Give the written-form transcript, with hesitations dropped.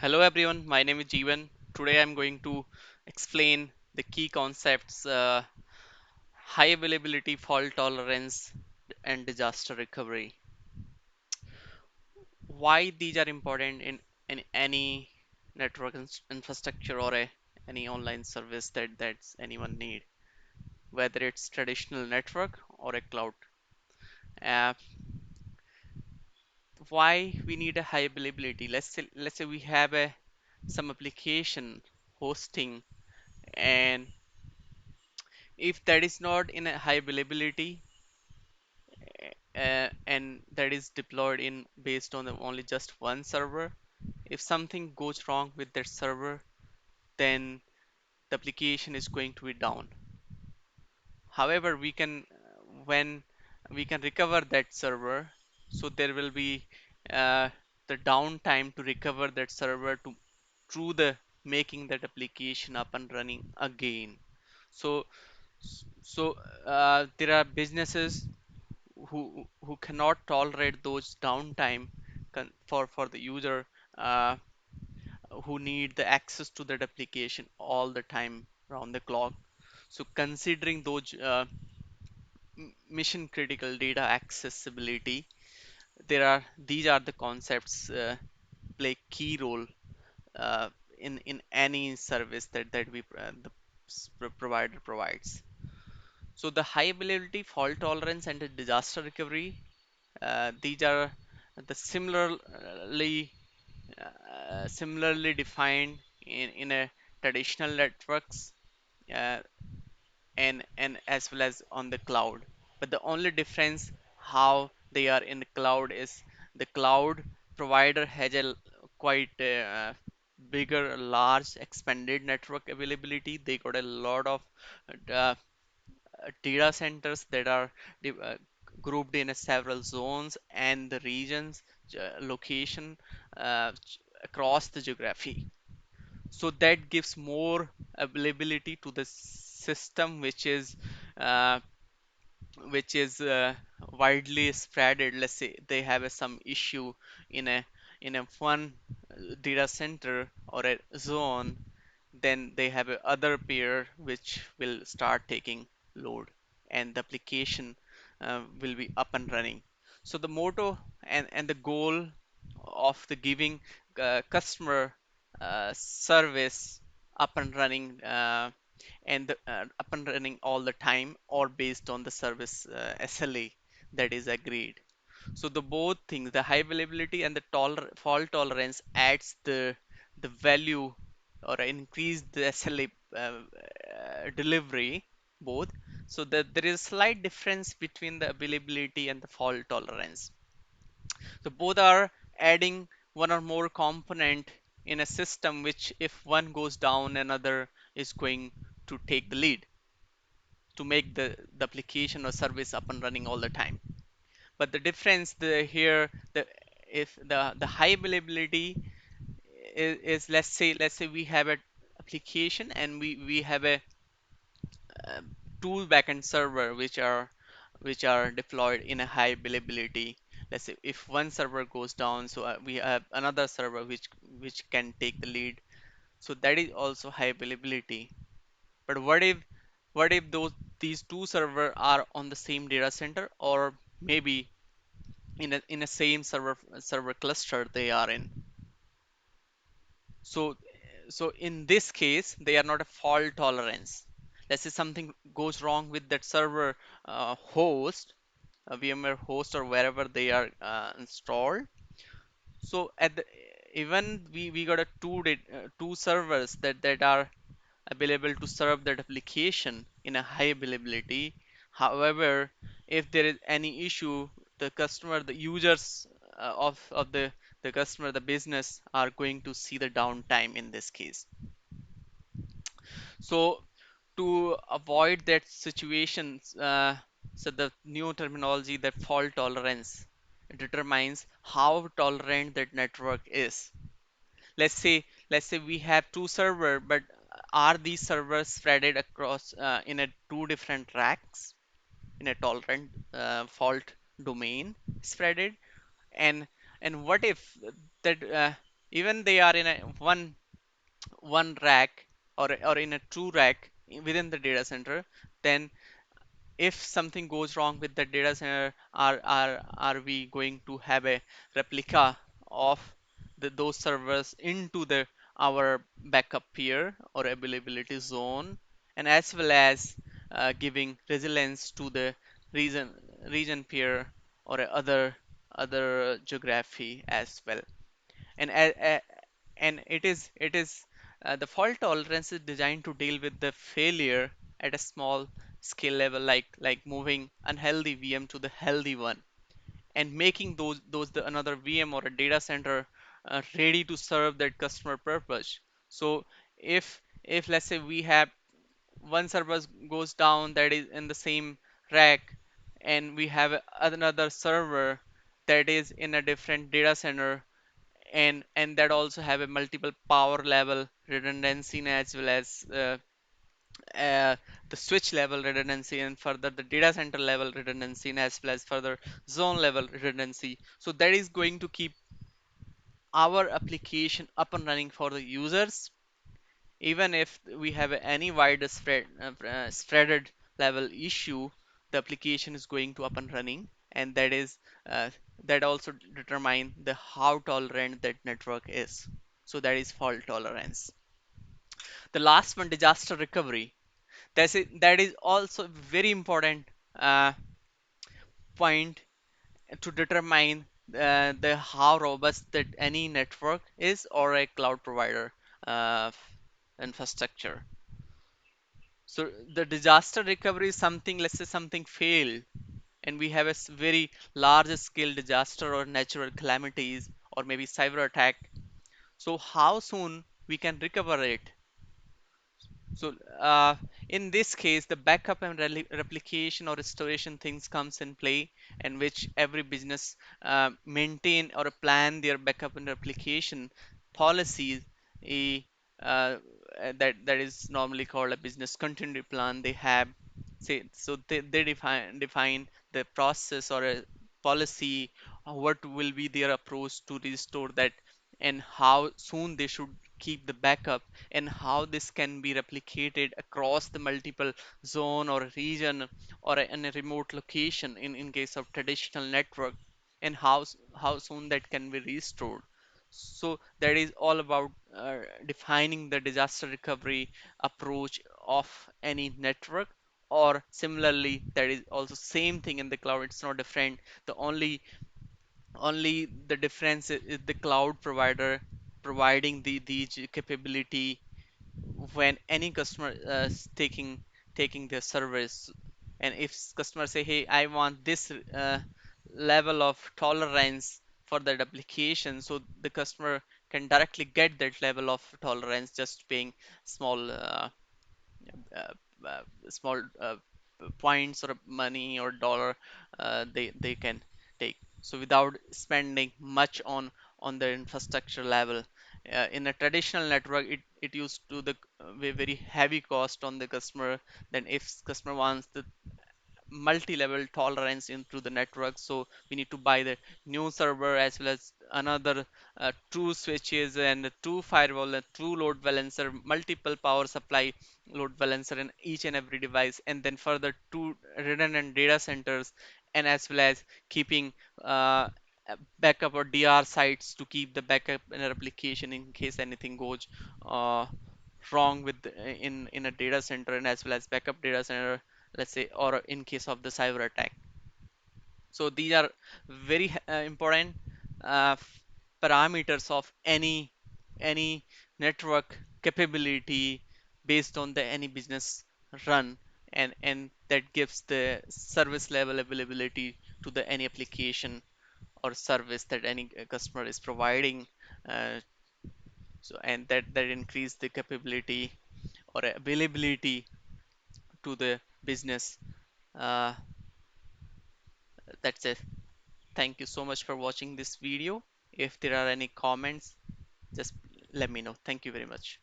Hello everyone, my name is Jeevan. Today I'm going to explain the key concepts high availability, fault tolerance, and disaster recovery. Why these are important in any network infrastructure or any online service that's anyone need, whether it's traditional network or a cloud. Uh, why we need a high availability? Let's say we have a some application hosting, and if that is not in a high availability and that is deployed in based on only just one server, if something goes wrong with that server, then the application is going to be down. However, we can when we can recover that server, so there will be uh, the downtime to recover that server to through the making that application up and running again. So there are businesses who cannot tolerate those downtime for the user uh, who need the access to that application all the time around the clock. So considering those mission critical data accessibility, there are these are the concepts play key role uh, in any service that the provider provides. So the high availability, fault tolerance, and the disaster recovery, these are the similarly defined in a traditional networks uh, and as well as on the cloud. But the only difference how they are in the cloud is the cloud provider has a quite bigger, large, expanded network availability. They got a lot of uh, data centers that are grouped in several zones and the regions location across the geography, so that gives more availability to the system uh, which is widely spreaded. Let's say they have some issue in a one data center or a zone, then they have a other pair which will start taking load, and the application will be up and running. So the motto and the goal of the giving customer service up and running up and running all the time or based on the service SLA that is agreed. So the both things, the high availability and the fault tolerance adds the value or increase the SLA delivery both. So that there is slight difference between the availability and the fault tolerance. So both are adding one or more component in a system which if one goes down, another is going to take the lead to make the application or service up and running all the time. But the difference here, the high availability is, let's say we have an application and we have a uh, two backend server which are deployed in a high availability. Let's say if one server goes down, so we have another server which can take the lead. So that is also high availability. But what if these two server are on the same data center, or maybe in a same server cluster they are in? So in this case, they are not a fault tolerance. Let's say something goes wrong with that server host, a VMware host or wherever they are installed. So even we got two servers that are available to serve that application in a high availability. However, if there is any issue, the users of the customer, the business are going to see the downtime in this case. So to avoid that situation, so the new terminology, that fault tolerance, determines how tolerant that network is. Let's say we have two server, but are these servers spreaded across in a two different racks in a tolerant fault domain spreaded? And what if that even they are in a one rack, or in a two rack within the data center, then if something goes wrong with the data center, are we going to have a replica of those servers into the our backup peer or availability zone, and as well as giving resilience to the region region peer or other geography as well. And the fault tolerance is designed to deal with the failure at a small scale level, like moving unhealthy VM to the healthy one, and making those the another VM or a data center ready to serve that customer purpose. So if let's say we have one server goes down that is in the same rack, and we have another server that is in a different data center, and that also have a multiple power level redundancy, as well as uh, the switch level redundancy, and further the data center level redundancy, and as well as further zone level redundancy. So that is going to keep our application up and running for the users, even if we have any widespread spreaded level issue. The application is going to up and running, and uh, that also determine the how tolerant that network is. So that is fault tolerance. The last one, disaster recovery. That is also very important uh, point to determine the how robust that any network is, or a cloud provider uh, infrastructure. So the disaster recovery is something, let's say something failed, and we have a very large scale disaster or natural calamities or maybe cyber attack. So how soon we can recover it? So in this case, the backup and replication or restoration things comes in play, in which every business maintain or plan their backup and replication policies. A, uh, that is normally called a business continuity plan. They have say so they define the process or a policy, what will be their approach to restore that, and how soon they should keep the backup, and how this can be replicated across the multiple zone or region, or in a remote location in case of traditional network, and how soon that can be restored. So that is all about defining the disaster recovery approach of any network. Or similarly, that is also same thing in the cloud, it's not different. The only the difference is the cloud provider providing the capability when any customer is taking their service. And if customer say, hey, I want this level of tolerance for that application, so the customer can directly get that level of tolerance, just paying small uh, small points or money or dollar they can take, so without spending much on the infrastructure level. In a traditional network, it used to the very heavy cost on the customer. Then if customer wants the multi-level tolerance into the network, so we need to buy the new server, as well as another two switches and two firewall and two load balancer, multiple power supply load balancer in each and every device, and then further two redundant data centers, and as well as keeping backup or DR sites to keep the backup in a replication in case anything goes uh, wrong with in a data center, and as well as backup data center, let's say, or in case of the cyber attack. So these are very important uh, parameters of any network capability based on the any business run, and that gives the service level availability to the any application or service that any customer is providing. Uh, so and that increase the capability or availability to the business. uh, that's it. Thank you so much for watching this video. If there are any comments, just let me know. Thank you very much.